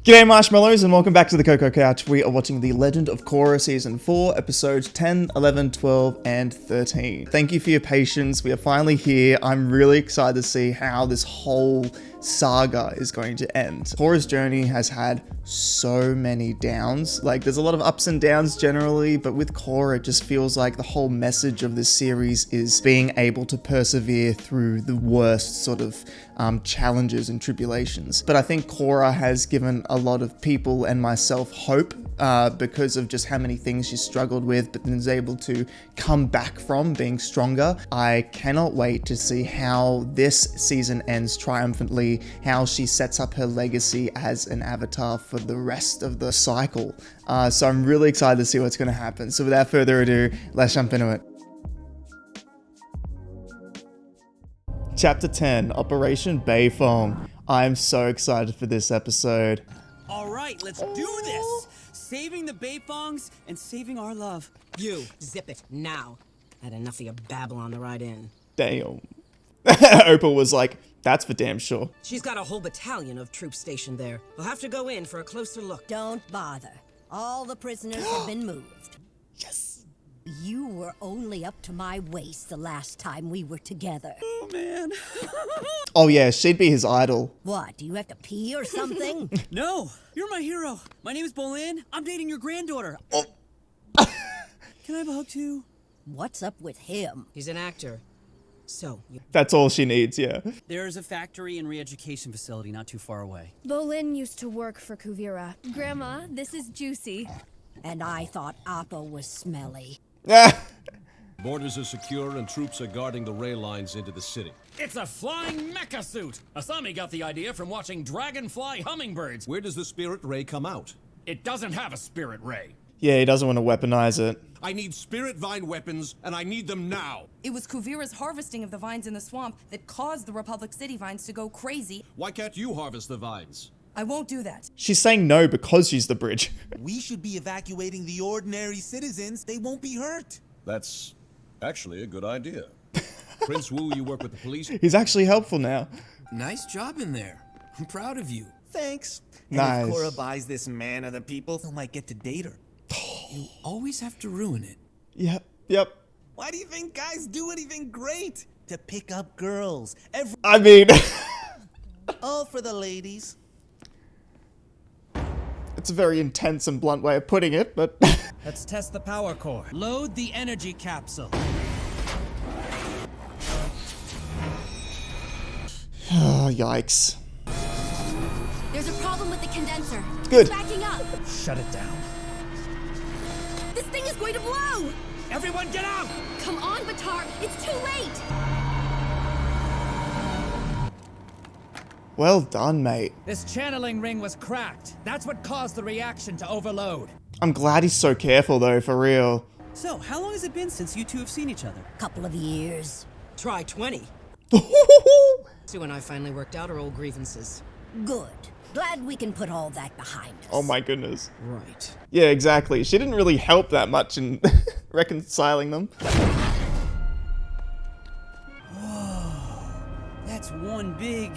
G'day marshmallows and welcome back to the Coco Couch. We are watching The Legend of Korra Season 4, episodes 10, 11, 12, and 13. Thank you for your patience. We are finally here. I'm really excited to see how this whole saga is going to end. Korra's journey has had so many downs. Like, there's a lot of ups and downs generally, but with Korra, it just feels like the whole message of this series is being able to persevere through the worst sort of challenges and tribulations. But I think Korra has given a lot of people and myself hope because of just how many things she struggled with, but then is able to come back from being stronger. I cannot wait to see how this season ends triumphantly, how she sets up her legacy as an avatar for the rest of the cycle. So I'm really excited to see what's going to happen. So without further ado, let's jump into it. Chapter 10, Operation BEIFONG. I'm so excited for this episode. All right, let's do this. Saving the BEIFONGs and saving our love. You, zip it, now. Had enough of your babble on the ride in. Damn. Opal was like, that's for damn sure. She's got a whole battalion of troops stationed there. We'll have to go in for a closer look. Don't bother. All the prisoners have been moved. Yes. You were only up to my waist the last time we were together. Oh, man. Oh yeah, she'd be his idol. What, do you have to pee or something? No, you're my hero. My name is Bolin. I'm dating your granddaughter. Oh. Can I have a hug too? What's up with him? He's an actor. So, That's all she needs, yeah. There's a factory and re-education facility not too far away. Bolin used to work for Kuvira. Grandma, this is Juicy. And I thought Appa was smelly. Borders are secure and troops are guarding the rail lines into the city. It's a flying mecha suit! Asami got the idea from watching dragonfly hummingbirds. Where does the spirit ray come out? It doesn't have a spirit ray. Yeah, he doesn't want to weaponize it. I need spirit vine weapons, and I need them now. It was KUVIRA'S harvesting of the vines in the swamp that caused the Republic City vines to go crazy. Why can't you harvest the vines? I won't do that. She's saying no because she's the bridge. We should be evacuating the ordinary citizens. They won't be hurt. That's actually a good idea. Prince Wu, you work with the police? He's actually helpful now. Nice job in there. I'm proud of you. Thanks. Nice. And if Korra buys this man of the people, I might get to date her. You always have to ruin it. Yep. Why do you think guys do anything great? To pick up girls. I mean... All for the ladies. It's a very intense and blunt way of putting it, but... Let's test the power core. Load the energy capsule. Oh, yikes. There's a problem with the condenser. Good. It's backing up. Shut it down. This thing is going to blow. Everyone get out! Come on, Batar. It's too late. Well done, mate. This channeling ring was cracked. That's what caused the reaction to overload. I'm glad he's so careful, though, for real. So, how long has it been since you two have seen each other? Couple of years. try 20. Sue and I finally worked out our old grievances. Good. Glad we can put all that behind us. Oh my goodness. Right. Yeah, exactly. She didn't really help that much in reconciling them. Whoa. That's one big...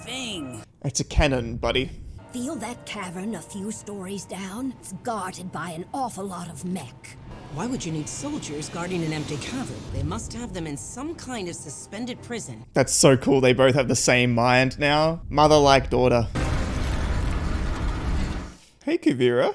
thing. It's a cannon, buddy. Feel that cavern a few stories down? It's guarded by an awful lot of mech. Why would you need soldiers guarding an empty cavern? They must have them in some kind of suspended prison. That's so cool. They both have the same mind now. Mother like daughter. Hey, Kuvira.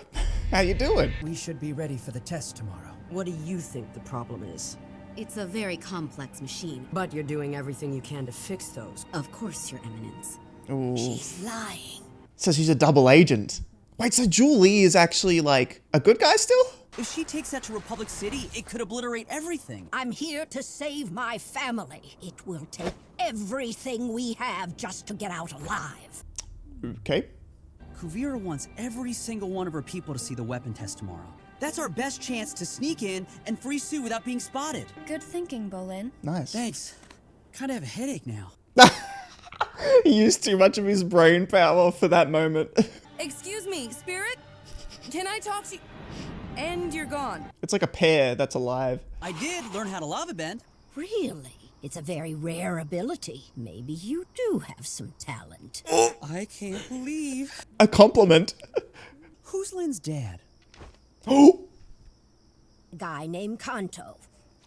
How you doing? We should be ready for the test tomorrow. What do you think the problem is? It's a very complex machine. But you're doing everything you can to fix those. Of course, Your Eminence. Ooh. She's lying. So she's a double agent. Wait, so Julie is actually, like, a good guy still? If she takes that to Republic City, it could obliterate everything. I'm here to save my family. It will take everything we have just to get out alive. Okay. KUVIRA wants every single one of her people to see the weapon test tomorrow. That's our best chance to sneak in and free Sue without being spotted. Good thinking, Bolin. Nice. Thanks. Kinda have a headache now. He used too much of his brain power for that moment. Excuse me, Spirit? Can I talk to you? And you're gone. It's like a pear that's alive. I did learn how to lava bend. Really? It's a very rare ability. Maybe you do have some talent. I can't believe. A compliment. Who's Lynn's dad? Oh! A guy named Kanto.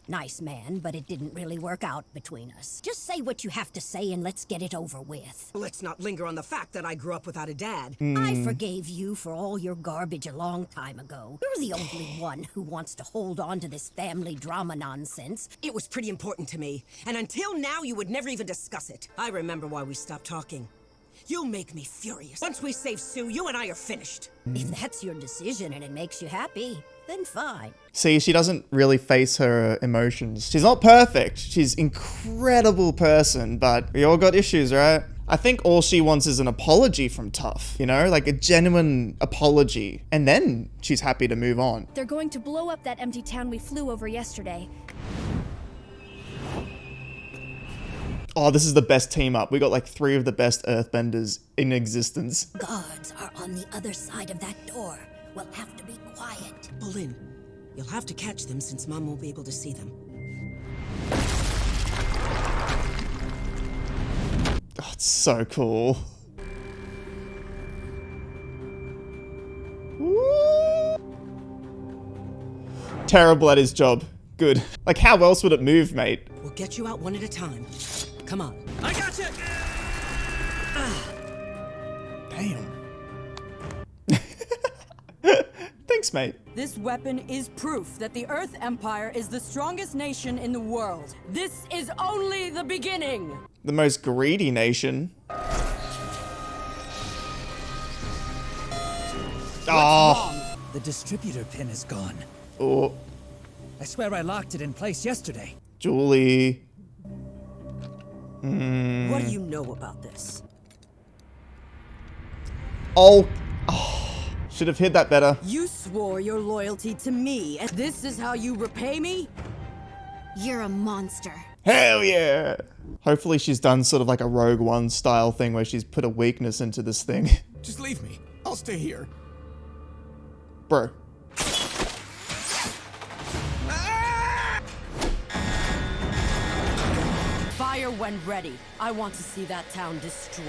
Nice man, but it didn't really work out between us. Just say what you have to say and let's get it over with. Let's not linger on the fact that I grew up without a dad. I forgave you for all your garbage a long time ago. You're the only one who wants to hold on to this family drama nonsense. It was pretty important to me, and until now you would never even discuss it. I remember why we stopped talking. You'll make me furious. Once we save Sue, you and I are finished. If that's your decision and it makes you happy, then fine. See, she doesn't really face her emotions. She's not perfect. She's an incredible person, but we all got issues, right? I think all she wants is an apology from Tough, you know? Like a genuine apology. And then she's happy to move on. They're going to blow up that empty town we flew over yesterday. Oh, this is the best team up. We got like 3 of the best earthbenders in existence. Guards are on the other side of that door. We'll have to be quiet. Bolin, you'll have to catch them since Mom won't be able to see them. Oh, it's so cool. Woo! Terrible at his job. Good. Like, how else would it move, mate? We'll get you out one at a time. Come on. I got you. Damn. Thanks, mate. This weapon is proof that the Earth Empire is the strongest nation in the world. This is only the beginning. The most greedy nation. Oh. The distributor pin is gone. Oh. I swear I locked it in place yesterday. Julie. What do you know about this? Oh. Should have hid that better. You swore your loyalty to me, and this is how you repay me? You're a monster. Hell yeah. Hopefully she's done sort of like a Rogue One style thing where she's put a weakness into this thing. Just leave me. I'll stay here. Bro. Fire when ready. I want to see that town destroyed.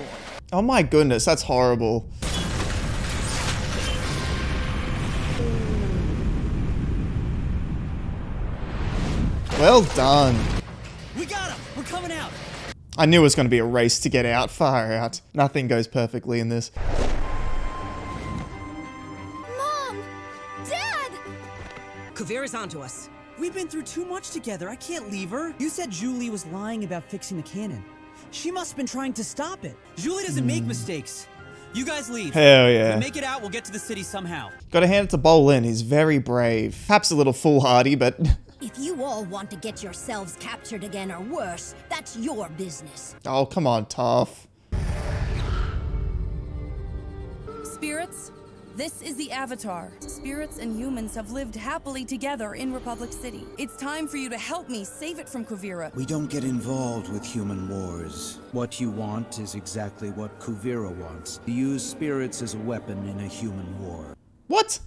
Oh my goodness, that's horrible. Well done. We got him. We're coming out. I knew it was going to be a race to get out. Far out. Nothing goes perfectly in this. Mom! Dad! Kuvira's onto us. We've been through too much together. I can't leave her. You said Julie was lying about fixing the cannon. She must have been trying to stop it. Julie doesn't make mistakes. You guys leave. Hell yeah. If we make it out, we'll get to the city somehow. Gotta hand it to Bolin. He's very brave. Perhaps a little foolhardy, but... If you all want to get yourselves captured again or worse, that's your business. Oh, come on, Tough. Spirits, this is the Avatar. Spirits and humans have lived happily together in Republic City. It's time for you to help me save it from Kuvira. We don't get involved with human wars. What you want is exactly what Kuvira wants. To use spirits as a weapon in a human war. What?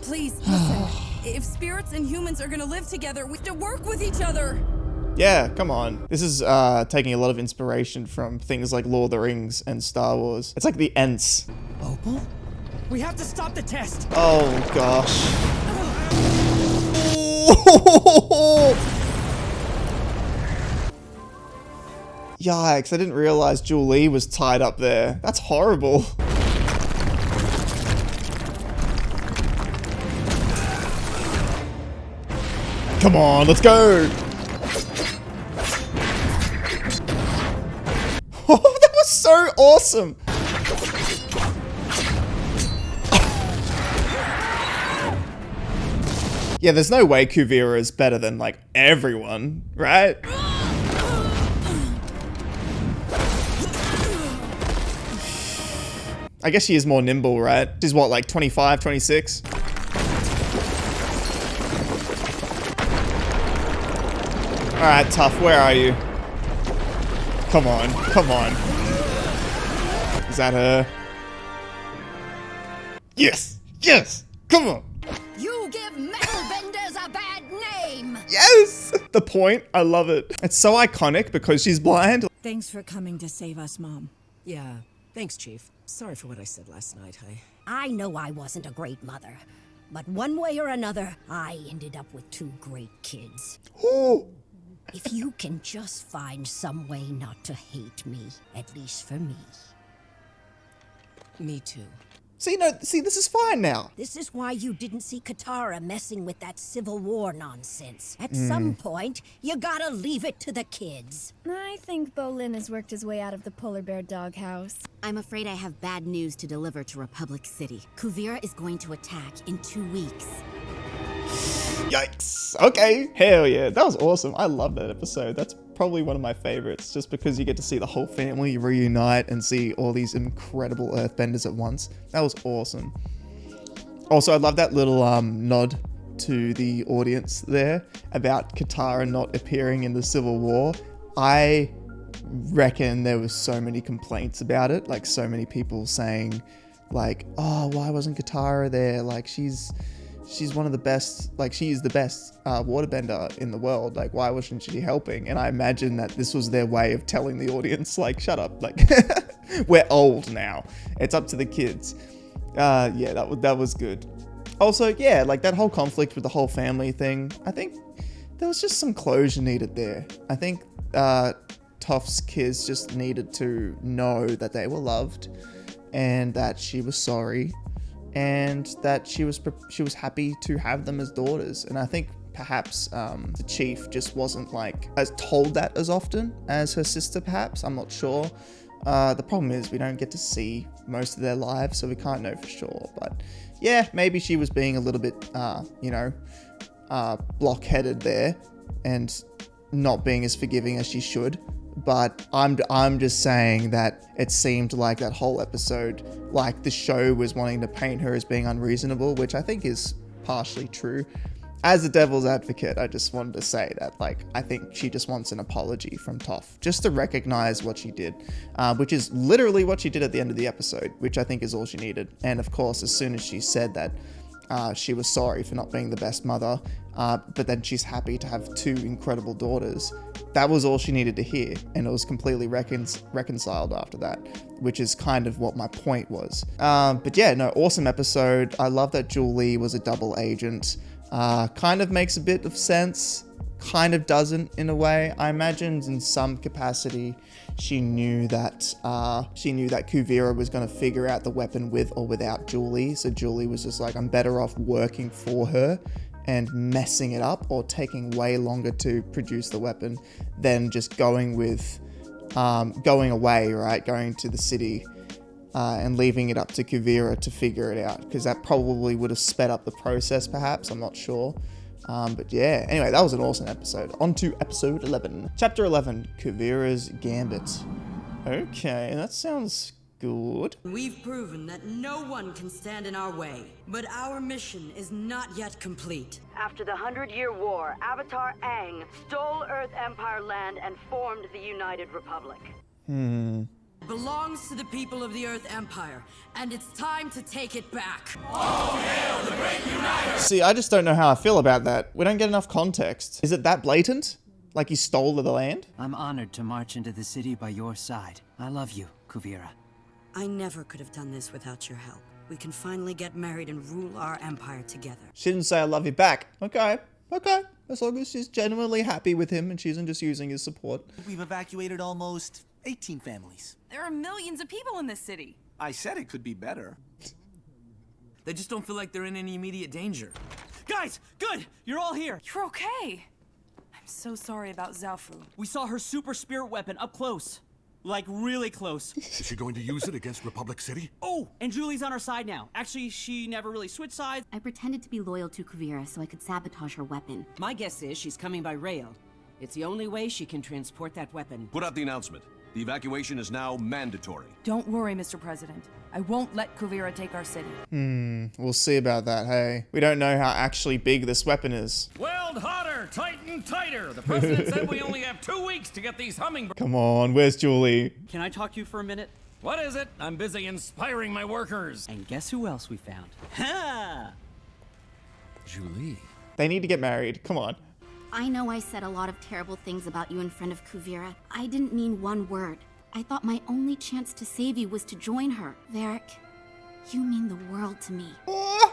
Please, listen. If spirits and humans are gonna live together, we have to work with each other. Yeah, come on. This is taking a lot of inspiration from things like Lord of the Rings and Star Wars. It's like the Ents. Opal? We have to stop the test. Oh, gosh. Yikes, I didn't realize Julie was tied up there. That's horrible. Come on, let's go! Oh, that was so awesome! Yeah, there's no way Kuvira is better than, like, everyone, right? I guess she is more nimble, right? She's what, like 25, 26? Alright, Tough, where are you? Come on, come on. Is that her? Yes! Yes! Come on! You give metal benders a bad name! Yes! The point, I love it. It's so iconic because she's blind. Thanks for coming to save us, Mom. Yeah, thanks, Chief. Sorry for what I said last night. I know I wasn't a great mother, but one way or another, I ended up with 2 great kids. Ooh. If you can just find some way not to hate me, at least for me. Me too. See, this is fine now. This is why you didn't see Katara messing with that Civil War nonsense. At some point, you gotta leave it to the kids. I think Bolin has worked his way out of the polar bear doghouse. I'm afraid I have bad news to deliver to Republic City. Kuvira is going to attack in 2 weeks. Yikes. Okay. Hell yeah. That was awesome. I love that episode. That's probably one of my favorites, just because you get to see the whole family reunite and see all these incredible earthbenders at once. That was awesome. Also, I love that little nod to the audience there about Katara not appearing in the Civil War. I reckon there was so many complaints about it, like so many people saying like, oh, why wasn't Katara there? Like she's one of the best, like she is the best waterbender in the world. Like why wasn't she helping? And I imagine that this was their way of telling the audience like, shut up, like we're old now. It's up to the kids. Yeah, that was good. Also, yeah, like that whole conflict with the whole family thing, I think there was just some closure needed there. I think Toph's kids just needed to know that they were loved and that she was sorry and that she was happy to have them as daughters. And I think perhaps the chief just wasn't like as told that as often as her sister, perhaps. I'm not sure. The problem is we don't get to see most of their lives, so we can't know for sure. But yeah, maybe she was being a little bit, blockheaded there and not being as forgiving as she should. But I'm just saying that it seemed like that whole episode, like the show was wanting to paint her as being unreasonable, which I think is partially true. As a devil's advocate, I just wanted to say that, like, I think she just wants an apology from Toph, just to recognize what she did, which is literally what she did at the end of the episode, which I think is all she needed. And of course, as soon as she said that she was sorry for not being the best mother, but then she's happy to have 2 incredible daughters, that was all she needed to hear, and it was completely reconciled after that, which is kind of what my point was. But yeah, no, awesome episode. I love that Julie was a double agent. Kind of makes a bit of sense, kind of doesn't in a way. I imagined in some capacity she knew that Kuvira was going to figure out the weapon with or without Julie, so Julie was just like, I'm better off working for her and messing it up or taking way longer to produce the weapon than just going away, right? Going to the city and leaving it up to Kuvira to figure it out, because that probably would have sped up the process perhaps, I'm not sure. But yeah, anyway, that was an awesome episode. On to episode 11. Chapter 11, Kuvira's Gambit. Okay, that sounds good. We've proven that no one can stand in our way, but our mission is not yet complete. After the 100-Year War, Avatar Aang stole Earth Empire land and formed the United Republic. Belongs to the people of the Earth Empire, and it's time to take it back. All hail the great uniter! See, I just don't know how I feel about that. We don't get enough context. Is it that blatant? Like he stole the land? I'm honored to march into the city by your side. I love you, Kuvira. I never could have done this without your help. We can finally get married and rule our empire together. She didn't say I love you back. Okay. As long as she's genuinely happy with him and she isn't just using his support. We've evacuated almost 18 families. There are millions of people in this city. I said it could be better. They just don't feel like they're in any immediate danger. Guys, good! You're all here. You're okay. I'm so sorry about Zaofu. We saw her super spirit weapon up close. Like, really close. Is she going to use it against Republic City? Oh, and Julie's on our side now. Actually, she never really switched sides. I pretended to be loyal to Kuvira so I could sabotage her weapon. My guess is she's coming by rail. It's the only way she can transport that weapon. Put out the announcement. The evacuation is now mandatory. Don't worry, Mr. President. I won't let Kuvira take our city. We'll see about that, hey. We don't know how actually big this weapon is. Weld hotter, tighten tighter. The president said we only have 2 weeks to get these hummingbirds. Come on, where's Julie? Can I talk to you for a minute? What is it? I'm busy inspiring my workers. And guess who else we found? Ha! Julie. They need to get married, come on. I know I said a lot of terrible things about you in front of Kuvira. I didn't mean one word. I thought my only chance to save you was to join her. Varric, you mean the world to me.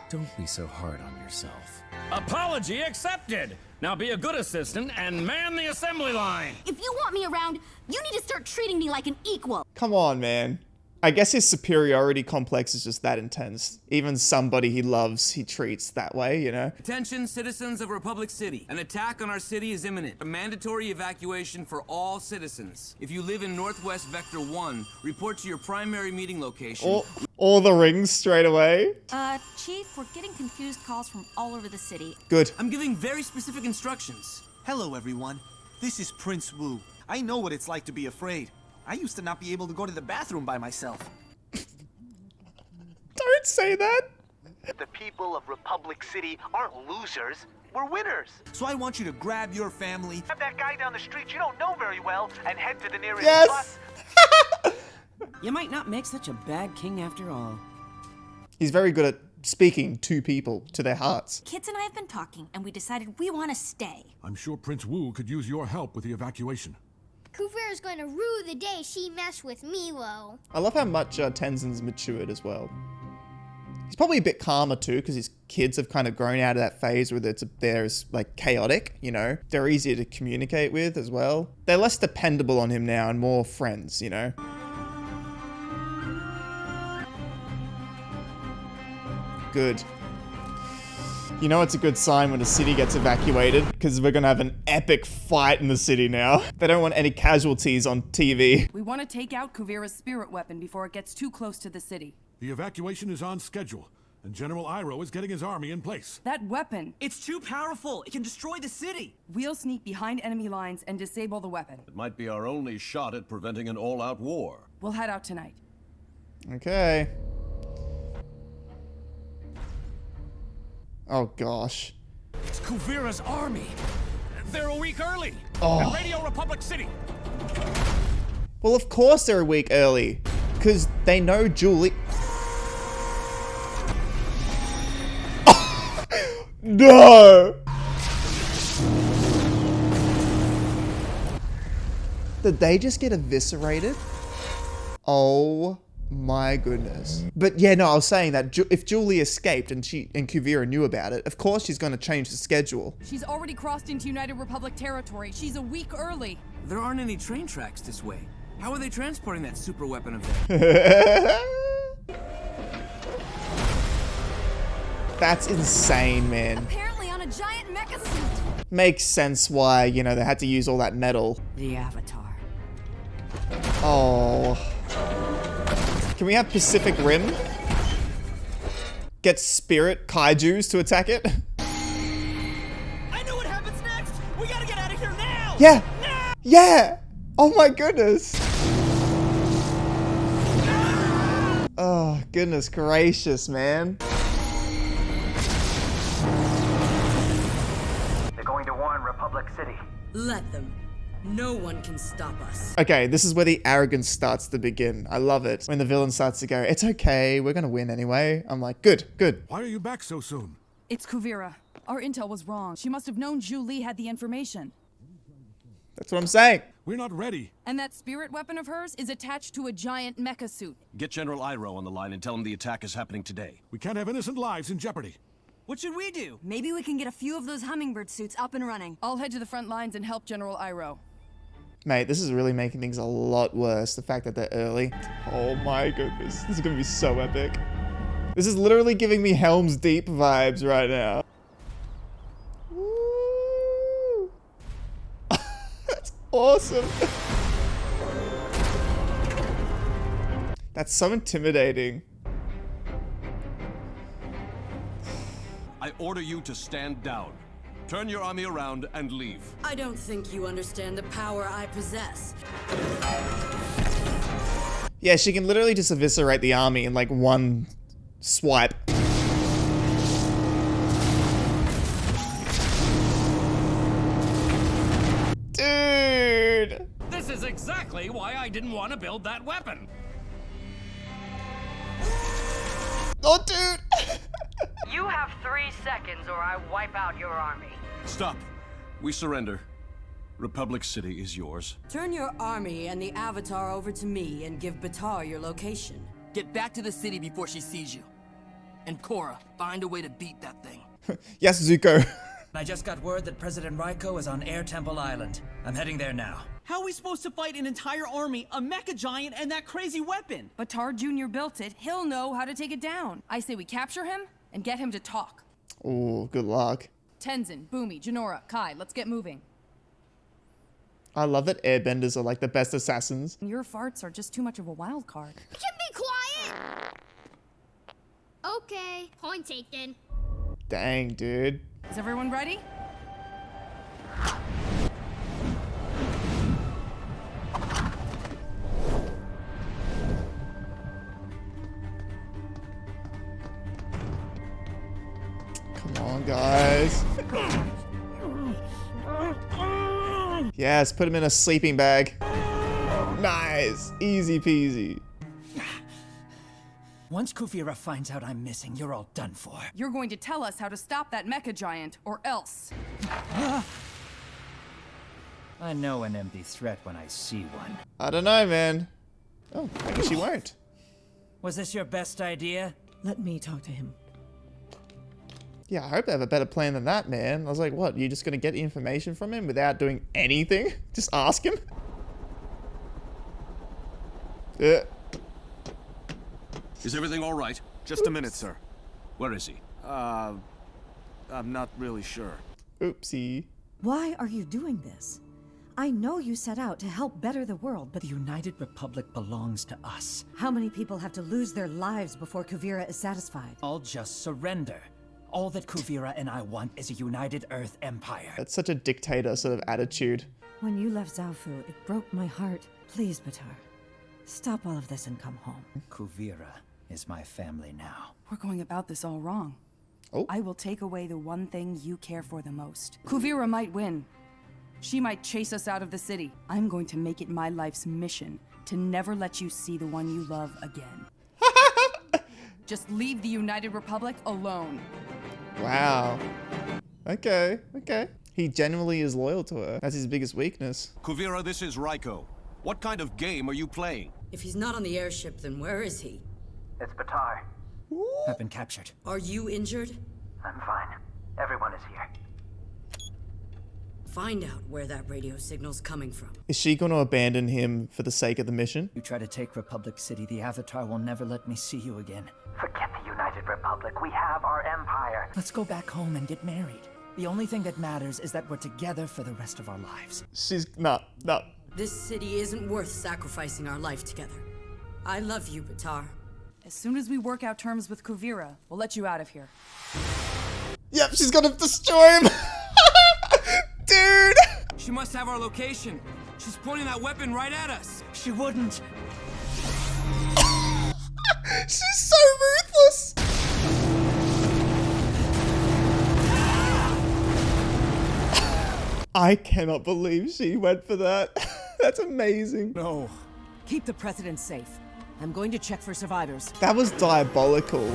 Don't be so hard on yourself. Apology accepted! Now be a good assistant and man the assembly line! If you want me around, you need to start treating me like an equal. Come on, man. I guess his superiority complex is just that intense. Even somebody he loves, he treats that way, you know? Attention, citizens of Republic City. An attack on our city is imminent. A mandatory evacuation for all citizens. If you live in Northwest Vector 1, report to your primary meeting location. All the rings straight away. Chief, we're getting confused calls from all over the city. Good. I'm giving very specific instructions. Hello, everyone. This is Prince Wu. I know what it's like to be afraid. I used to not be able to go to the bathroom by myself. Don't say that. The people of Republic City aren't losers. We're winners. So I want you to grab your family, grab that guy down the street you don't know very well, and head to the nearest bus. You might not make such a bad king after all. He's very good at speaking to people, to their hearts. Kids and I have been talking, and we decided we want to stay. I'm sure Prince Wu could use your help with the evacuation. Kuvira's going to rue the day she messed with Milo. I love how much Tenzin's matured as well. He's probably a bit calmer too, because his kids have kind of grown out of that phase where they're like chaotic, you know? They're easier to communicate with as well. They're less dependable on him now and more friends, you know? Good. You know it's a good sign when a city gets evacuated, because we're gonna have an epic fight in the city now. They don't want any casualties on TV. We want to take out Kuvira's spirit weapon before it gets too close to the city. The evacuation is on schedule, and General Iroh is getting his army in place. That weapon! It's too powerful! It can destroy the city! We'll sneak behind enemy lines and disable the weapon. It might be our only shot at preventing an all-out war. We'll head out tonight. Okay. Oh gosh. It's Kuvira's army. They're a week early. Oh. At Radio Republic City. Well, of course they're a week early, because they know Julie. No! Did they just get eviscerated? Oh my goodness. But yeah, no, I was saying that if Julie escaped and Kuvira knew about it, of course she's going to change the schedule. She's already crossed into United Republic territory. She's a week early. There aren't any train tracks this way. How are they transporting that super weapon of theirs? That's insane, man. Apparently on a giant mecha suit. Makes sense why, you know, they had to use all that metal. The Avatar. Oh. Can we have Pacific Rim? Get spirit kaijus to attack it? I know what happens next! We gotta get out of here now! Yeah! Now! Yeah! Oh my goodness! Oh, goodness gracious, man. They're going to warn Republic City. Let them. No one can stop us. Okay, this is where the arrogance starts to begin. I love it. When the villain starts to go, it's okay, we're gonna win anyway. I'm like, good, good. Why are you back so soon? It's Kuvira. Our intel was wrong. She must have known Zhu Li had the information. That's what I'm saying. We're not ready. And that spirit weapon of hers is attached to a giant mecha suit. Get General Iroh on the line and tell him the attack is happening today. We can't have innocent lives in jeopardy. What should we do? Maybe we can get a few of those hummingbird suits up and running. I'll head to the front lines and help General Iroh. Mate, this is really making things a lot worse. The fact that they're early. Oh my goodness. This is gonna be so epic. This is literally giving me Helm's Deep vibes right now. Woo. That's awesome. That's so intimidating. I order you to stand down. Turn your army around and leave. I don't think you understand the power I possess. Yeah, she can literally just eviscerate the army in like one swipe. Dude! This is exactly why I didn't want to build that weapon. Oh, dude! You have 3 seconds or I wipe out your army. Stop. We surrender. Republic City is yours. Turn your army and the Avatar over to me and give Batar your location. Get back to the city before she sees you. And Korra, find a way to beat that thing. Yes, Zuko. I just got word that President Raiko is on Air Temple Island. I'm heading there now. How are we supposed to fight an entire army, a mecha giant, and that crazy weapon? Batar Jr. built it. He'll know how to take it down. I say we capture him and get him to talk. Oh, good luck. Tenzin, Boomy, Jinora, Kai, let's get moving. I love that airbenders are like the best assassins. Your farts are just too much of a wild card. You can be quiet! Okay, point taken. Dang, dude. Is everyone ready? Come on, guys. Yes, put him in a sleeping bag. Nice. Easy peasy. Once Kuvira finds out I'm missing, you're all done for. You're going to tell us how to stop that mecha giant, or else. I know an empty threat when I see one. I don't know, man. Oh, I guess she won't. Was this your best idea? Let me talk to him. Yeah, I hope they have a better plan than that, man. I was like, what, you're just gonna get information from him without doing anything? Just ask him? Yeah. Is everything all right? Just a minute, sir. Where is he? I'm not really sure. Oopsie. Why are you doing this? I know you set out to help better the world, but The United Republic belongs to us. how many people have to lose their lives before Kuvira is satisfied? I'll just surrender. All that Kuvira and I want is a united Earth Empire. That's such a dictator sort of attitude. When you left Zaofu, it broke my heart. Please, Batar, stop all of this and come home. Kuvira is my family now. We're going about this all wrong. Oh. I will take away the one thing you care for the most. Kuvira might win. She might chase us out of the city. I'm going to make it my life's mission to never let you see the one you love again. Just leave the United Republic alone. Wow. Okay, okay. He genuinely is loyal to her. That's his biggest weakness. Kuvira, this is Raiko. What kind of game are you playing? If he's not on the airship, then where is he? It's Batar. I've been captured. Are you injured? I'm fine. Everyone is here. Find out where that radio signal's coming from. Is she going to abandon him for the sake of the mission? You try to take Republic City, the Avatar will never let me see you again. Forget the United Republic. We have our empire. Let's go back home and get married. The only thing that matters is that we're together for the rest of our lives. She's... No. This city isn't worth sacrificing our life together. I love you, Batar. As soon as we work out terms with Kuvira, we'll let you out of here. Yep, she's gonna destroy him. Dude! She must have our location. She's pointing that weapon right at us. She wouldn't. She's so ruthless. I cannot believe she went for that. That's amazing. No. Keep the president safe. I'm going to check for survivors. That was diabolical.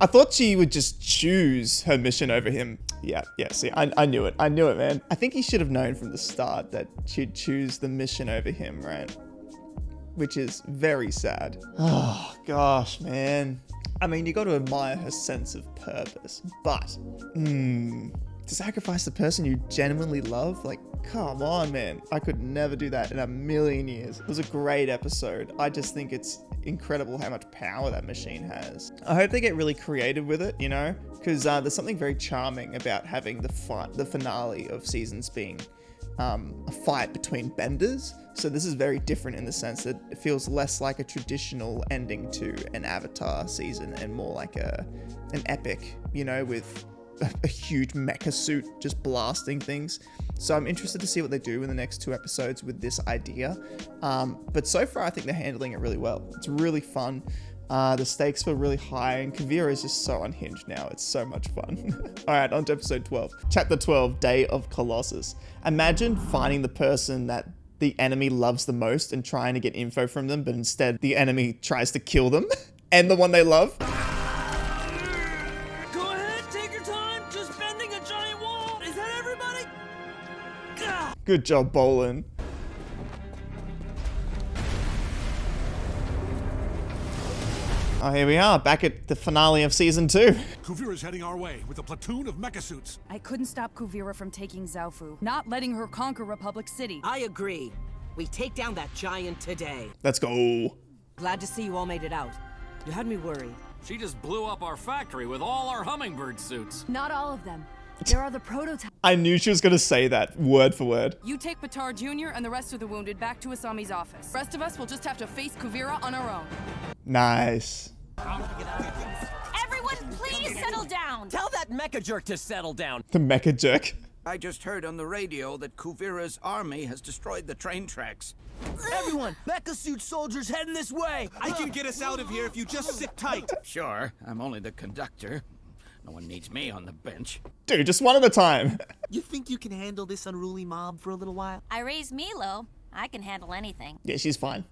I thought she would just choose her mission over him. Yeah, see, I knew it. I knew it, man. I think he should have known from the start that she'd choose the mission over him, right? Which is very sad. Oh, gosh, man. I mean, you got to admire her sense of purpose, but to sacrifice the person you genuinely love? Like, come on, man. I could never do that in a million years. It was a great episode. I just think it's incredible how much power that machine has. I hope they get really creative with it, you know? Because there's something very charming about having the finale of seasons being a fight between benders. So this is very different in the sense that it feels less like a traditional ending to an Avatar season and more like an epic, you know, with a huge mecha suit just blasting things. So I'm interested to see what they do in the next 2 episodes with this idea. But so far, I think they're handling it really well. It's really fun. The stakes feel really high, and Kuvira is just so unhinged now. It's so much fun. All right, on to episode 12. Chapter 12, Day of Colossus. Imagine finding the person that the enemy loves the most and trying to get info from them, but instead the enemy tries to kill them and the one they love. Go ahead, take your time. Just bending a giant wall. Is that everybody? Good job, Bolin. Oh, here we are, back at the finale of season 2. Kuvira's heading our way with a platoon of mecha suits. I couldn't stop Kuvira from taking Zaofu, not letting her conquer Republic City. I agree. We take down that giant today. Let's go. Glad to see you all made it out. You had me worried. She just blew up our factory with all our hummingbird suits. Not all of them. There are the prototypes. I knew she was gonna say that, word for word. You take Batar Jr. and the rest of the wounded back to Asami's office. The rest of us will just have to face Kuvira on our own. Nice. Everyone, please settle down. Tell that mecha jerk to settle down. The mecha jerk. I just heard on the radio that KUVIRA'S army has destroyed the train tracks. Everyone, mecha suit soldiers heading this way. I can get us out of here if you just sit tight. Sure, I'm only the conductor. No one needs me on the bench. Dude, just one at a time. You think you can handle this unruly mob for a little while? I raised Milo. I can handle anything. Yeah, she's fine.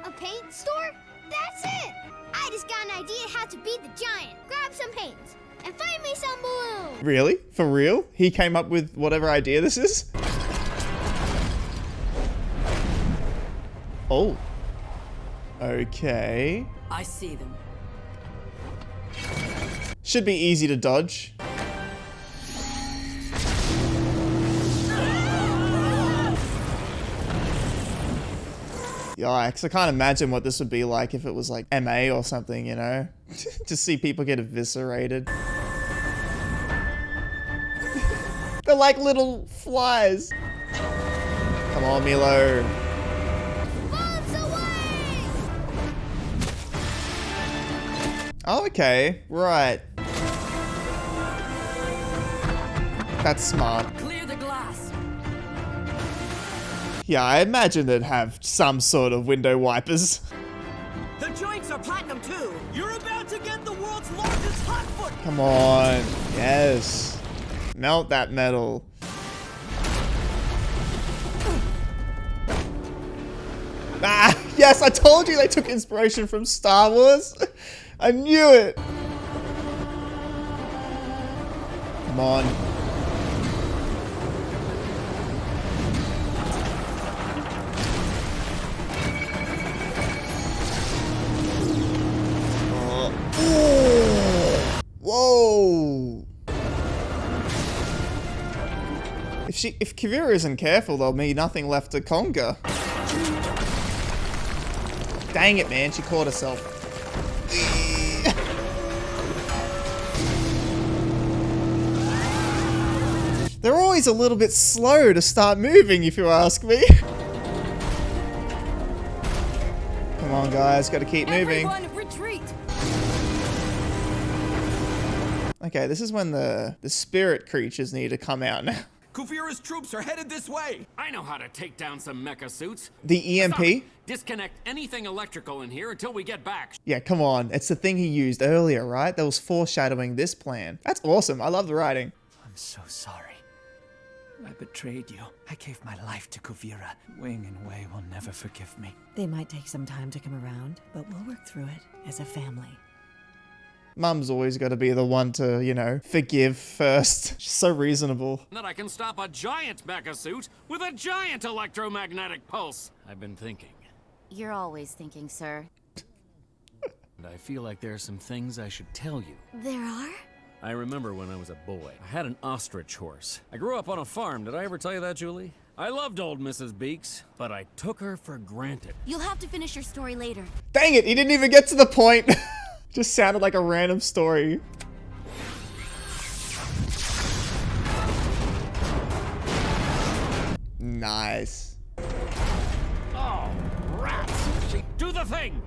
A paint store? That's it! I just got an idea how to beat the giant. Grab some paints and find me some balloons. Really? For real? He came up with whatever idea this is? Oh. Okay. I see them. Should be easy to dodge. Yikes, I can't imagine what this would be like if it was like MA or something, you know? To see people get eviscerated. They're like little flies. Come on, Milo. Oh, okay, right. That's smart. Clear the glass. Yeah, I imagine they'd have some sort of window wipers. The joints are platinum too. You're about to get the world's largest hot foot. Come on. Yes. Melt that metal. Ah, yes, I told you they took inspiration from Star Wars. I knew it. Come on. Oh. Whoa. If Kuvira isn't careful, there'll be nothing left to conquer. Dang it, man, she caught herself. They're always a little bit slow to start moving, if you ask me. Come on, guys, gotta keep moving. Everyone, retreat. Okay, this is when the spirit creatures need to come out now. Kuvira's troops are headed this way. I know how to take down some mecha suits. The EMP? Stop. Disconnect anything electrical in here until we get back. Yeah, come on. It's the thing he used earlier, right? That was foreshadowing this plan. That's awesome. I love the writing. I'm so sorry. I betrayed you. I gave my life to Kuvira. Wing and Wei will never forgive me. They might take some time to come around, but we'll work through it as a family. Mum's always got to be the one to, you know, forgive first. She's so reasonable. That I can stop a giant mecha suit with a giant electromagnetic pulse. I've been thinking. You're always thinking, sir. And I feel like there are some things I should tell you. There are? I remember when I was a boy. I had an ostrich horse. I grew up on a farm. Did I ever tell you that, Julie? I loved old Mrs. Beeks, but I took her for granted. You'll have to finish your story later. Dang it, he didn't even get to the point. Just sounded like a random story. Nice. Oh, rats! Do the thing!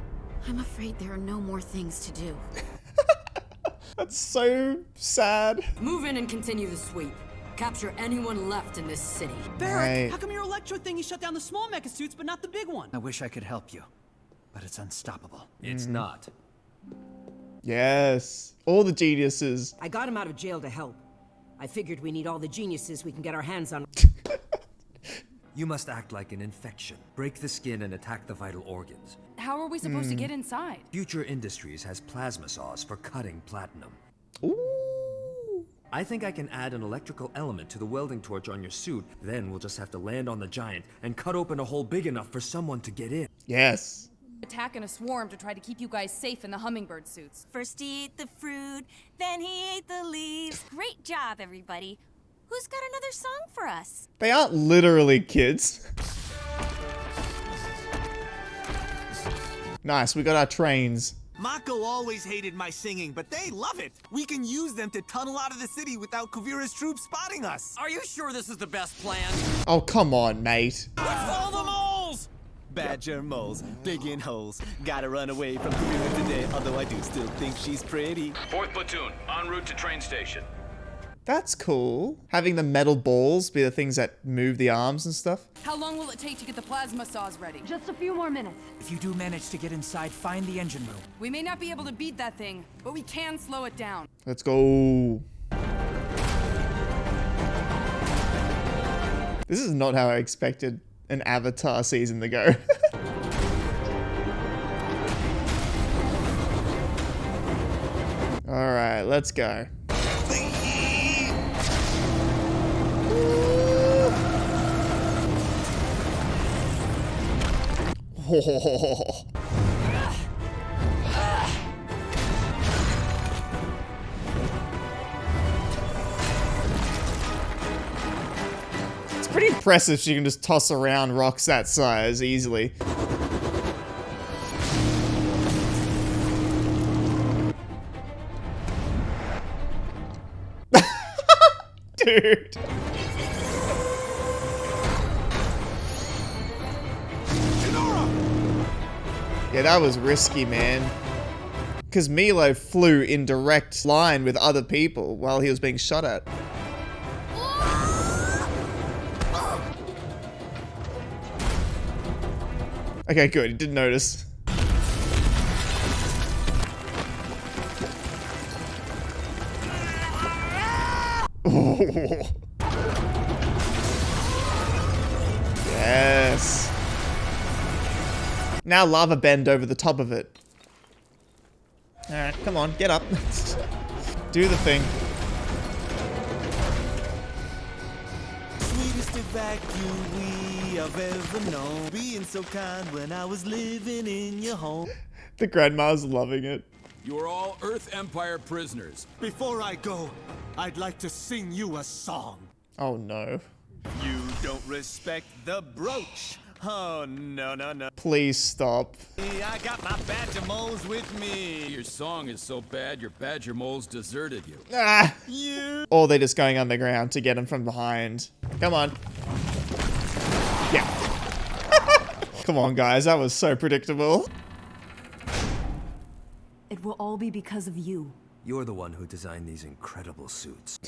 I'm afraid there are no more things to do. That's so sad. Move in and continue the sweep. Capture anyone left in this city. Barrack, right. How come your electro thingy shut down the small mecha suits but not the big one? I wish I could help you, but it's unstoppable. It's not. Yes. All the geniuses. I got him out of jail to help. I figured we need all the geniuses we can get our hands on. You must act like an infection. Break the skin and attack the vital organs. How are we supposed to get inside? Future Industries has plasma saws for cutting platinum. Ooh. I think I can add an electrical element to the welding torch on your suit. Then we'll just have to land on the giant and cut open a hole big enough for someone to get in. Yes. Attack in a swarm to try to keep you guys safe in the hummingbird suits. First he ate the fruit, then he ate the leaves. Great job, everybody. Who's got another song for us? They aren't literally kids. Nice, we got our trains. Mako always hated my singing, but they love it. We can use them to tunnel out of the city without KUVIRA'S troops spotting us. Are you sure this is the best plan? Oh, come on, mate. Let's follow the moles! Badger moles, digging holes. Gotta run away from KUVIRA today, although I do still think she's pretty. 4th platoon, en route to train station. That's cool. Having the metal balls be the things that move the arms and stuff. How long will it take to get the plasma saws ready? Just a few more minutes. If you do manage to get inside, find the engine room. We may not be able to beat that thing, but we can slow it down. Let's go. This is not how I expected an Avatar season to go. All right, let's go. Oh. It's pretty impressive she can just toss around rocks that size easily. Dude. Yeah, that was risky, man. Because Milo flew in direct line with other people while he was being shot at. Okay, good. He didn't notice. Oh. Yes. Now lava bend over the top of it. Alright, come on, get up. Do the thing. Sweetest evacuee I've ever known. Being so kind when I was living in your home. The grandma's loving it. You are all Earth Empire prisoners. Before I go, I'd like to sing you a song. Oh no. You don't respect the brooch. Oh, no. Please stop. I got my badger moles with me. Your song is so bad, your badger moles deserted you. Ah! Or they're just going underground to get him from behind. Come on. Yeah. Come on, guys. That was so predictable. It will all be because of you. You're the one who designed these incredible suits.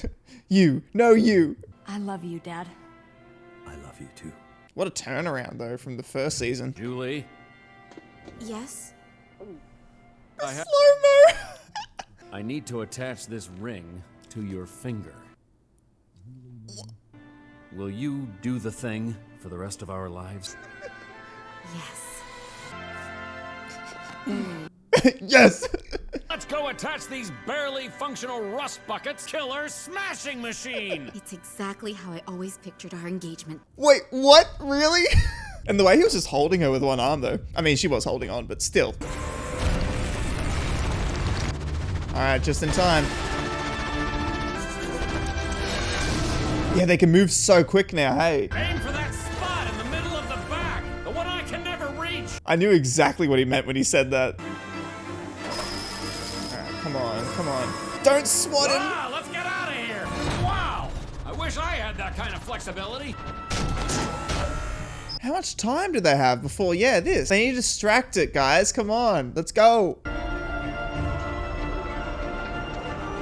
You. No, you. I love you, Dad. I love you too. What a turnaround, though, from the first season. Julie? Yes? Slow-mo! I need to attach this ring to your finger. Will you do the thing for the rest of our lives? Yes. Yes! Let's go attach these barely functional rust buckets. Killer smashing machine! It's exactly how I always pictured our engagement. Wait, what? Really? And the way he was just holding her with one arm, though. I mean, she was holding on, but still. Alright, just in time. Yeah, they can move so quick now, hey. Aim for that spot in the middle of the back! The one I can never reach! I knew exactly what he meant when he said that. Alright, come on, come on. Don't swat him! Ah, let's get out of here! Wow! I wish I had that kind of flexibility. How much time do they have before, yeah, this? They need to distract it, guys. Come on, let's go.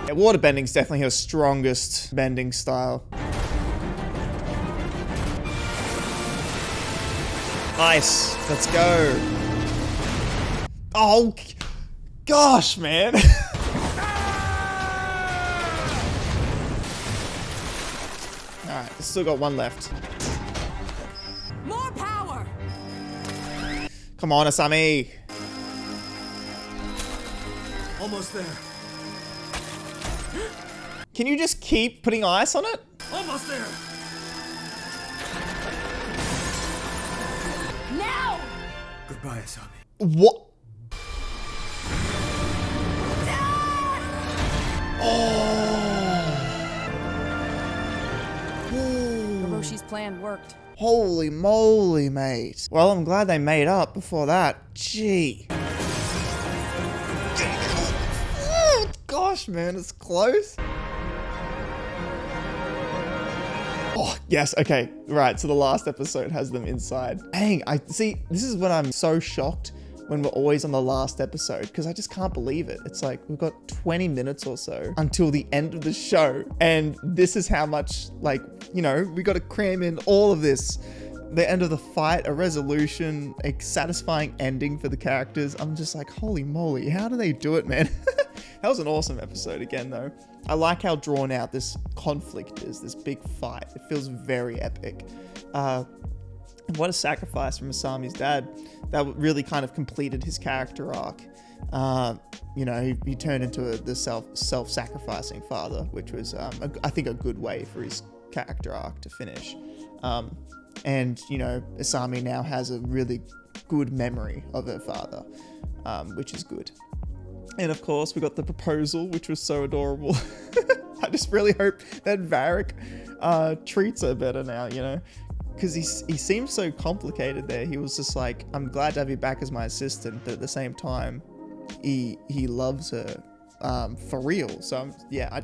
Yeah, waterbending's definitely her strongest bending style. Nice, let's go. Oh, gosh, man. Alright, still got one left. More power! Come on, Asami. Almost there. Can you just keep putting ice on it? Almost there. Now! Goodbye, Asami. What? Hiroshi's plan worked. Holy moly, mate. Well, I'm glad they made up before that. Gee. Oh, gosh, man, it's close. Oh, yes, okay. Right, so the last episode has them inside. Dang, I see, this is when I'm so shocked when we're always on the last episode, because I just can't believe it. It's like, we've got 20 minutes or so until the end of the show, and this is how much, like, you know, we got to cram in all of this. The end of the fight, a resolution, a satisfying ending for the characters. I'm just like, holy moly, how do they do it, man? That was an awesome episode again, though. I like how drawn out this conflict is, this big fight. It feels very epic. What a sacrifice from Asami's dad. That really kind of completed his character arc. You know, he turned into the self-sacrificing father, which was, I think, a good way for his character arc to finish. And, you know, Asami now has a really good memory of her father, which is good. And of course, we got the proposal, which was so adorable. I just really hope that Varric treats her better now, you know? Because he seemed so complicated there. He was just like, I'm glad to have you back as my assistant, but at the same time, he loves her for real. So, yeah, I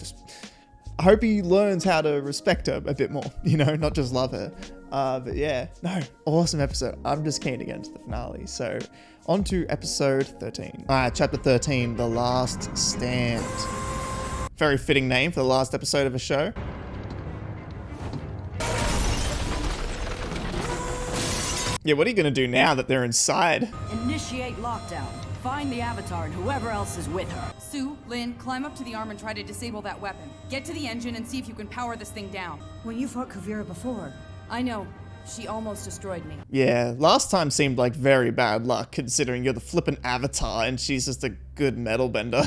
hope he learns how to respect her a bit more, you know, not just love her. But yeah, no, awesome episode. I'm just keen to get into the finale. So, on to episode 13. All right, chapter 13, The Last Stand. Very fitting name for the last episode of a show. Yeah, what are you going to do now that they're inside? Initiate lockdown. Find the Avatar and whoever else is with her. Sue, Lynn, climb up to the arm and try to disable that weapon. Get to the engine and see if you can power this thing down. Well, you fought Kuvira before. I know. She almost destroyed me. Yeah, last time seemed like very bad luck, considering you're the flippin' Avatar and she's just a good metal bender.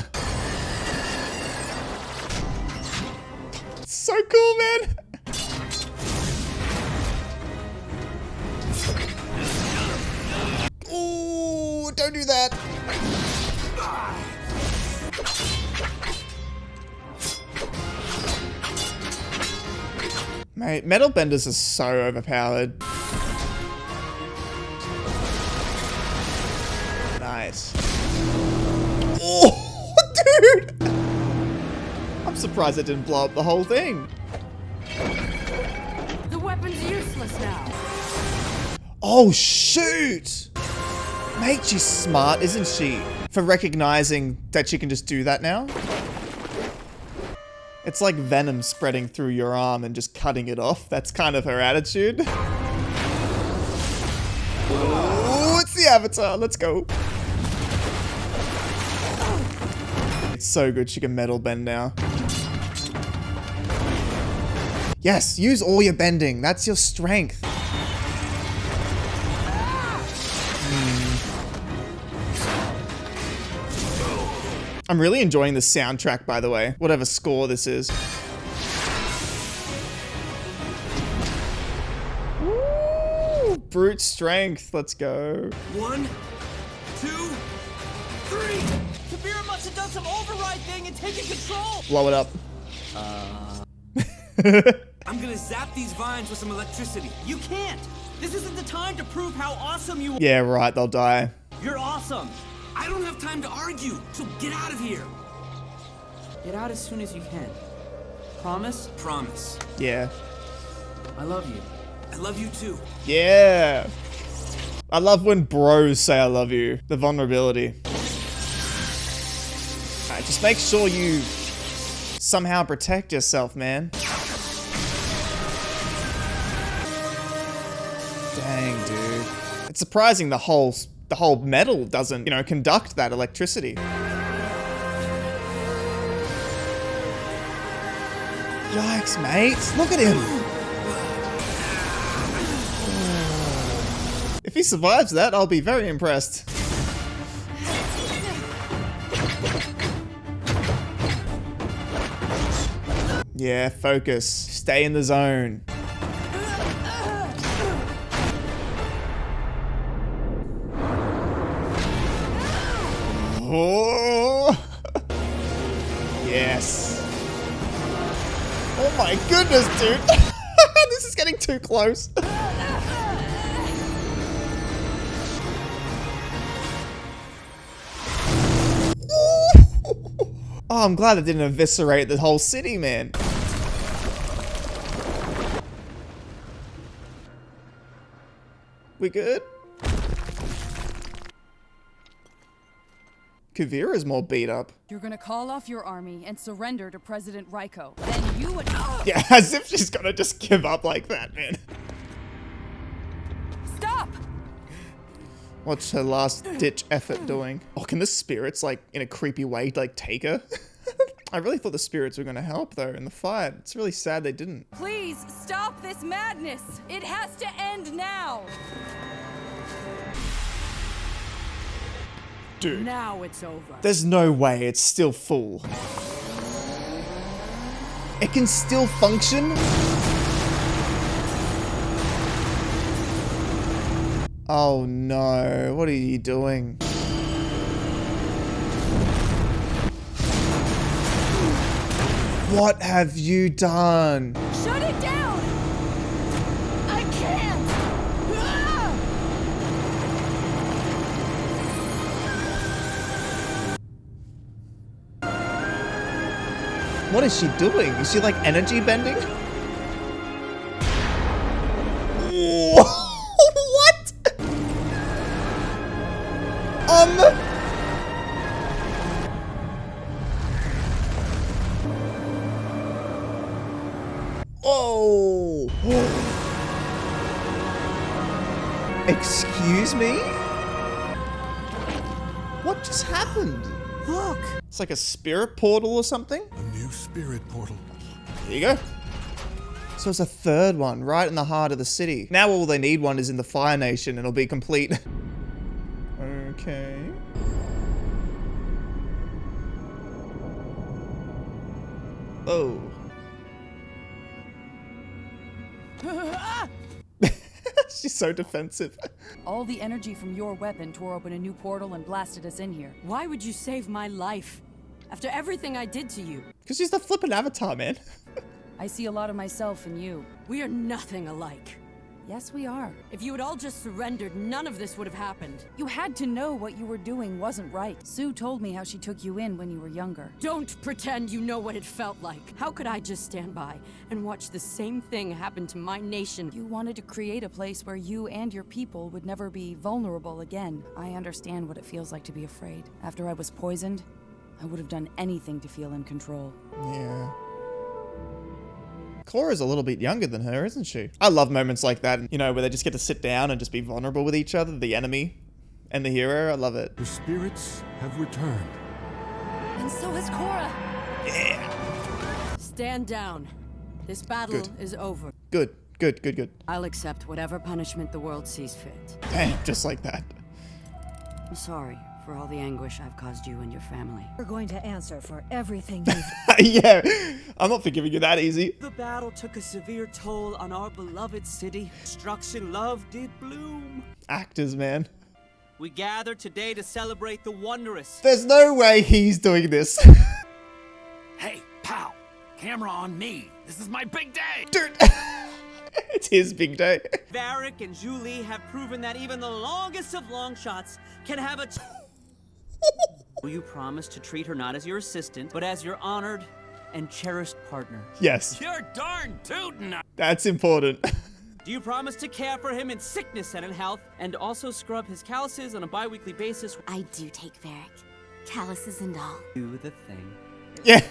So cool, man! Ooh, don't do that! Mate, metal benders are so overpowered. Nice. Oh, dude! I'm surprised it didn't blow up the whole thing. The weapon's useless now. Oh, shoot! Mate, she's smart, isn't she? For recognizing that she can just do that now. It's like venom spreading through your arm and just cutting it off. That's kind of her attitude. Ooh, it's the Avatar. Let's go. It's so good she can metal bend now. Yes, use all your bending. That's your strength. I'm really enjoying the soundtrack, by the way. Whatever score this is. Woo! Brute strength. Let's go. 1, 2, 3. Kuvira must have done some override thing and taken control. Blow it up. I'm gonna zap these vines with some electricity. You can't. This isn't the time to prove how awesome you are. Yeah, right. They'll die. You're awesome. I don't have time to argue, so get out of here. Get out as soon as you can. Promise? Promise. Yeah. I love you. I love you too. Yeah. I love when bros say I love you. The vulnerability. Alright, just make sure you somehow protect yourself, man. Dang, dude. It's surprising the whole metal doesn't, you know, conduct that electricity. Yikes, mate. Look at him. If he survives that, I'll be very impressed. Yeah, focus. Stay in the zone. Oh. Yes. Oh my goodness, dude. This is getting too close. Oh, I'm glad it didn't eviscerate the whole city, man. We good? Kuvira's more beat up. You're gonna call off your army and surrender to President Raiko. Then you and Yeah, as if she's gonna just give up like that, man. Stop! What's her last ditch effort doing? Oh, can the spirits, like, in a creepy way, like, take her? I really thought the spirits were gonna help, though, in the fight. It's really sad they didn't. Please stop this madness! It has to end now! Dude. Now it's over. There's no way it's still full. It can still function? Oh no, what are you doing? What have you done? Shut it down! I can't! Ah! What is she doing? Is she like energy bending? What? Oh. Excuse me? What just happened? Look. It's like a spirit portal or something. A new spirit portal. There you go. So it's a third one right in the heart of the city. Now all they need one is in the Fire Nation and it'll be complete. Okay. Oh. She's so defensive. All the energy from your weapon tore open a new portal and blasted us in here. Why would you save my life? After everything I did to you. Because she's the flippin' avatar, man. I see a lot of myself in you. We are nothing alike. Yes, we are. If you had all just surrendered, none of this would have happened. You had to know what you were doing wasn't right. Sue told me how she took you in when you were younger. Don't pretend you know what it felt like. How could I just stand by and watch the same thing happen to my nation? You wanted to create a place where you and your people would never be vulnerable again. I understand what it feels like to be afraid. After I was poisoned, I would have done anything to feel in control. Yeah. Korra's a little bit younger than her, isn't she? I love moments like that, you know, where they just get to sit down and just be vulnerable with each other, the enemy and the hero. I love it. The spirits have returned. And so has Korra. Yeah. Stand down. This battle is over. Good, good, good, good. I'll accept whatever punishment the world sees fit. Damn, just like that. I'm sorry for all the anguish I've caused you and your family. We're going to answer for everything you've Yeah, I'm not forgiving you that easy. The battle took a severe toll on our beloved city. Destruction love did bloom. Actors, man. We gather today to celebrate the wondrous. There's no way he's doing this. Hey, pal. Camera on me. This is my big day. Dude. It's his big day. Varric and Julie have proven that even the longest of long shots can have a... Will you promise to treat her not as your assistant, but as your honored and cherished partner? Yes. You're darn tootin'. That's important. Do you promise to care for him in sickness and in health, and also scrub his calluses on a bi-weekly basis? I do take Varric. Calluses and all. Do the thing. Yeah.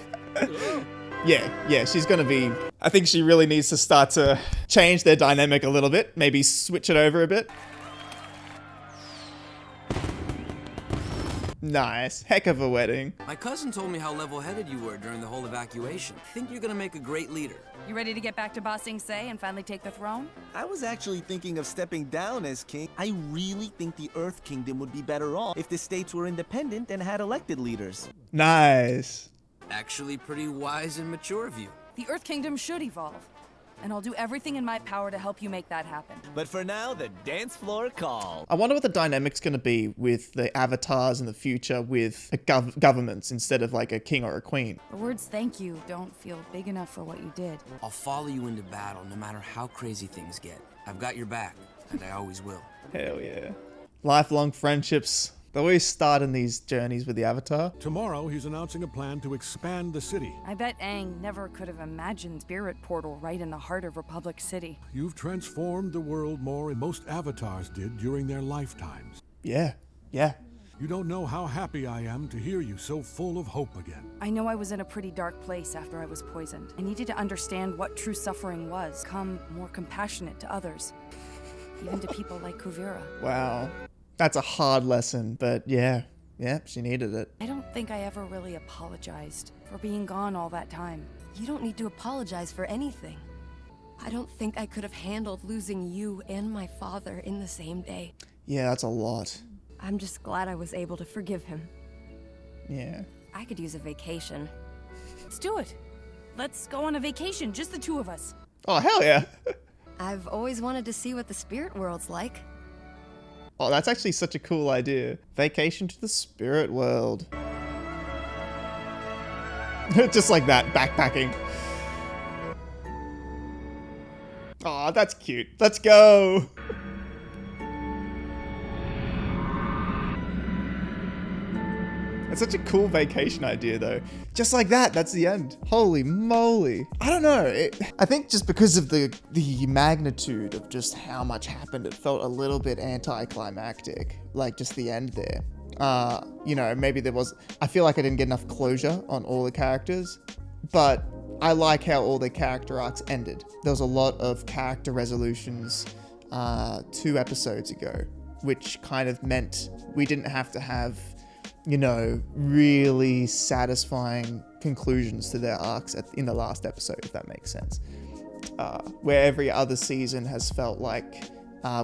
Yeah, she's gonna be... I think she really needs to start to change their dynamic a little bit. Maybe switch it over a bit. Nice. Heck of a wedding. My cousin told me how level-headed you were during the whole evacuation. I think you're gonna make a great leader. You ready to get back to Ba Sing Se and finally take the throne? I was actually thinking of stepping down as king. I really think the Earth Kingdom would be better off if the states were independent and had elected leaders. Nice. Actually pretty wise and mature of you. The Earth Kingdom should evolve. And I'll do everything in my power to help you make that happen. But for now, the dance floor calls. I wonder what the dynamic's going to be with the avatars in the future with governments instead of like a king or a queen. The words thank you don't feel big enough for what you did. I'll follow you into battle no matter how crazy things get. I've got your back, and I always will. Hell yeah. Lifelong friendships. They always start in these journeys with the Avatar. Tomorrow, he's announcing a plan to expand the city. I bet Aang never could have imagined Spirit Portal right in the heart of Republic City. You've transformed the world more than most avatars did during their lifetimes. Yeah, yeah. You don't know how happy I am to hear you so full of hope again. I know I was in a pretty dark place after I was poisoned. I needed to understand what true suffering was, become more compassionate to others, even to people like Kuvira. Wow. That's a hard lesson, but yeah, she needed it. I don't think I ever really apologized for being gone all that time. You don't need to apologize for anything. I don't think I could have handled losing you and my father in the same day. Yeah, that's a lot. I'm just glad I was able to forgive him. Yeah. I could use a vacation. Let's do it. Let's go on a vacation, just the two of us. Oh, hell yeah. I've always wanted to see what the spirit world's like. Oh, that's actually such a cool idea. Vacation to the spirit world. Just like that, backpacking. Oh, that's cute. Let's go. It's such a cool vacation idea, though. Just like that, that's the end. Holy moly. I don't know. I think just because of the magnitude of just how much happened, it felt a little bit anticlimactic. Like, just the end there. You know, maybe there was... I feel like I didn't get enough closure on all the characters. But I like how all the character arcs ended. There was a lot of character resolutions 2 episodes ago, which kind of meant we didn't have to have... you know, really satisfying conclusions to their arcs in the last episode, if that makes sense. Where every other season has felt like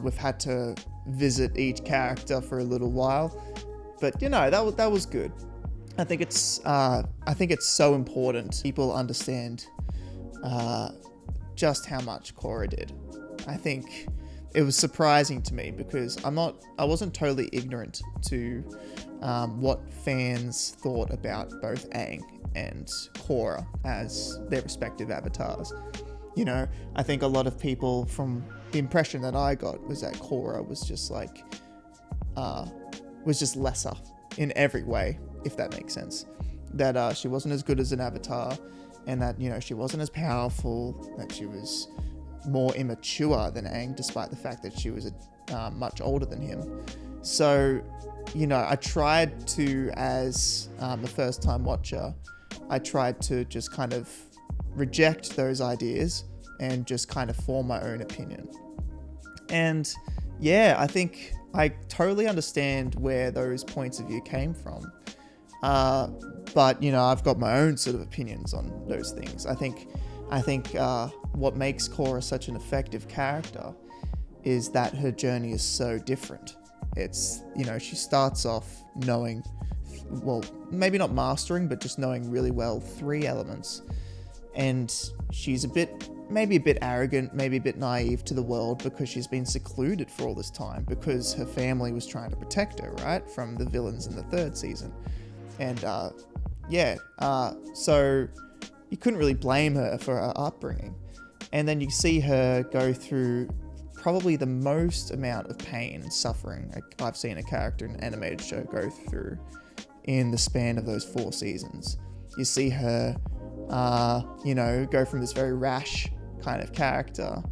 we've had to visit each character for a little while. But, you know, that was good. I think it's so important people understand just how much Korra did. I think it was surprising to me because I wasn't totally ignorant to what fans thought about both Aang and Korra as their respective avatars. You know, I think a lot of people, from the impression that I got, was that Korra was just like, was just lesser in every way, if that makes sense. That she wasn't as good as an avatar, and that, you know, she wasn't as powerful, that she was more immature than Aang, despite the fact that she was much older than him. So, you know, I tried to, as a first-time watcher, I tried to just kind of reject those ideas and just kind of form my own opinion. And yeah, I think I totally understand where those points of view came from. But, you know, I've got my own sort of opinions on those things. I think what makes Korra such an effective character is that her journey is so different. It's, you know, she starts off knowing, well, maybe not mastering, but just knowing really well 3 elements. And she's maybe a bit arrogant, maybe a bit naive to the world because she's been secluded for all this time because her family was trying to protect her, right? From the villains in the 3rd season. And, so you couldn't really blame her for her upbringing. And then you see her go through probably the most amount of pain and suffering I've seen a character in an animated show go through in the span of those 4 seasons. You see her, you know, go from this very rash kind of character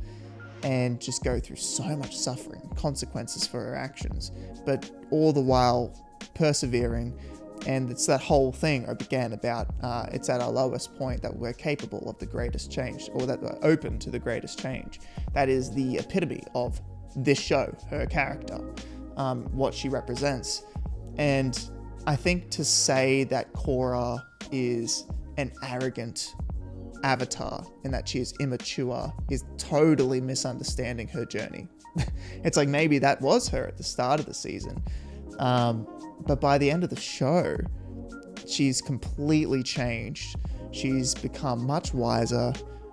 and just go through so much suffering, consequences for her actions, but all the while persevering. And it's that whole thing I began about, it's at our lowest point that we're capable of the greatest change, or that we're open to the greatest change. That is the epitome of this show, her character, what she represents. And I think to say that Korra is an arrogant avatar and that she is immature is totally misunderstanding her journey. It's like maybe that was her at the start of the season. But by the end of the show, she's completely changed. she's become much wiser,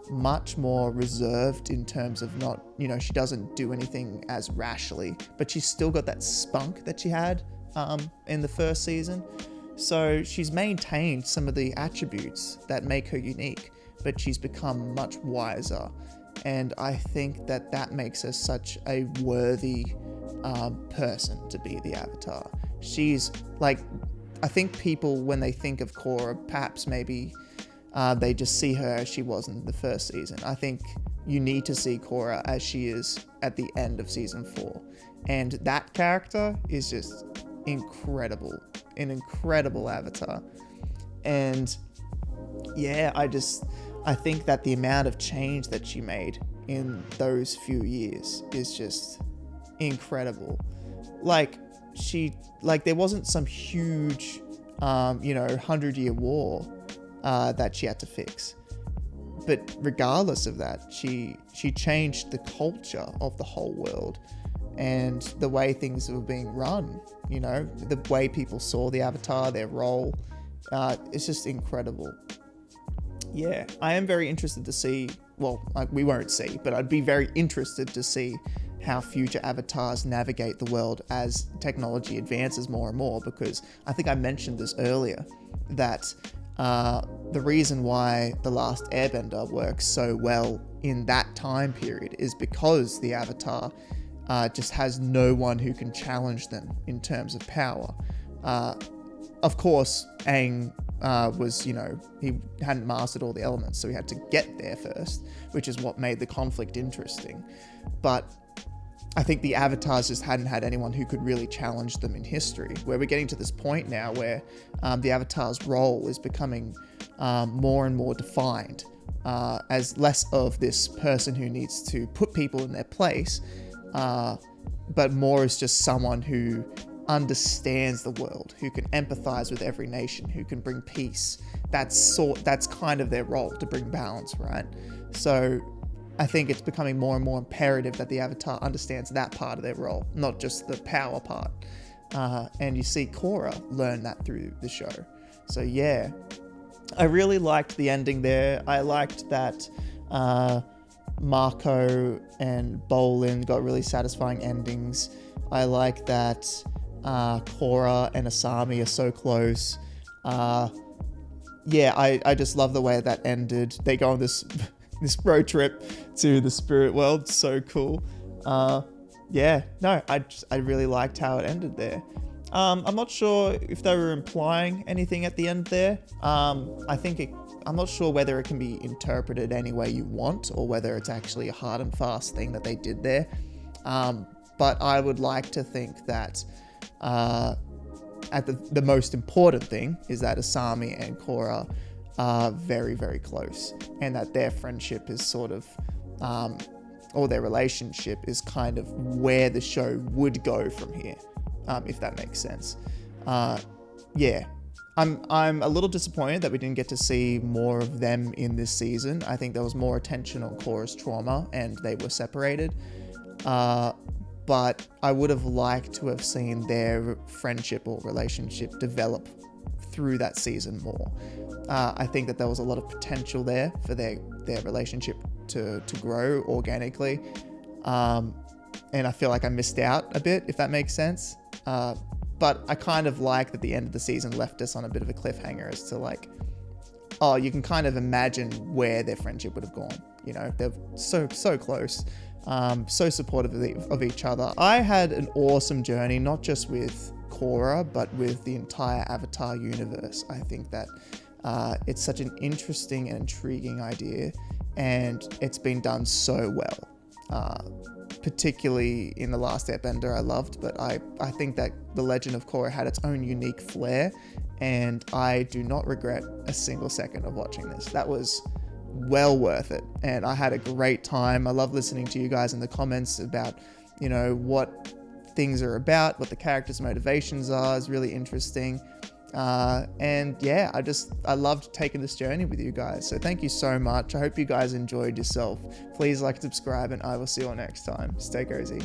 much more reserved in terms of not, she doesn't do anything as rashly, but she's still got that spunk that she had in the first season. So she's maintained some of the attributes that make her unique, but she's become much wiser. And I think that makes her such a worthy person to be the Avatar. She's like, I think people, when they think of Korra, perhaps maybe they just see her as she was in the first season. I think you need to see Korra as she is at the end of season 4. And that character is just incredible. An incredible Avatar. And yeah, I think that the amount of change that she made in those few years is just incredible. Like, there wasn't some huge, 100-year war that she had to fix. But regardless of that, she changed the culture of the whole world and the way things were being run, the way people saw the Avatar, their role. It's just incredible. Yeah, I am very interested to see, we won't see, but I'd be very interested to see how future avatars navigate the world as technology advances more and more, because I think I mentioned this earlier, that the reason why The Last Airbender works so well in that time period is because the Avatar just has no one who can challenge them in terms of power. Of course, Aang was, he hadn't mastered all the elements, so he had to get there first, which is what made the conflict interesting. But I think the Avatars just hadn't had anyone who could really challenge them in history, where we're getting to this point now where the Avatar's role is becoming more and more defined as less of this person who needs to put people in their place, but more as just someone who understands the world, who can empathize with every nation, who can bring peace. That's kind of their role, to bring balance, right? So I think it's becoming more and more imperative that the Avatar understands that part of their role, not just the power part. And you see Korra learn that through the show. So yeah, I really liked the ending there. I liked that Marco and Bolin got really satisfying endings. I like that Korra and Asami are so close. Yeah, I just love the way that ended. They go on this road trip to the spirit world. So cool. Yeah, no, I really liked how it ended there. I'm not sure if they were implying anything at the end there. I'm not sure whether it can be interpreted any way you want, or whether it's actually a hard and fast thing that they did there. But I would like to think that the most important thing is that Asami and Korra are very, very close, and that their friendship is sort of, or their relationship is kind of where the show would go from here, if that makes sense. Yeah, I'm a little disappointed that we didn't get to see more of them in this season. I think there was more attention on Korra's trauma, and they were separated. But I would have liked to have seen their friendship or relationship develop through that season more. I think that there was a lot of potential there for their relationship to grow organically. And I feel like I missed out a bit, if that makes sense. But I kind of like that the end of the season left us on a bit of a cliffhanger as to like, oh, you can kind of imagine where their friendship would have gone. They're so close. So supportive of each other. I had an awesome journey, not just with Korra, but with the entire Avatar universe. I think that it's such an interesting and intriguing idea, and it's been done so well. Particularly in The Last Airbender, I loved, but I think that The Legend of Korra had its own unique flair, and I do not regret a single second of watching this. That was well worth it, and I had a great time. I love listening to you guys in the comments about, what things are about, what the characters' motivations are. Is really interesting. And yeah, I loved taking this journey with you guys. So thank you so much. I hope you guys enjoyed yourself. Please like, subscribe, and I will see you all next time. Stay cozy.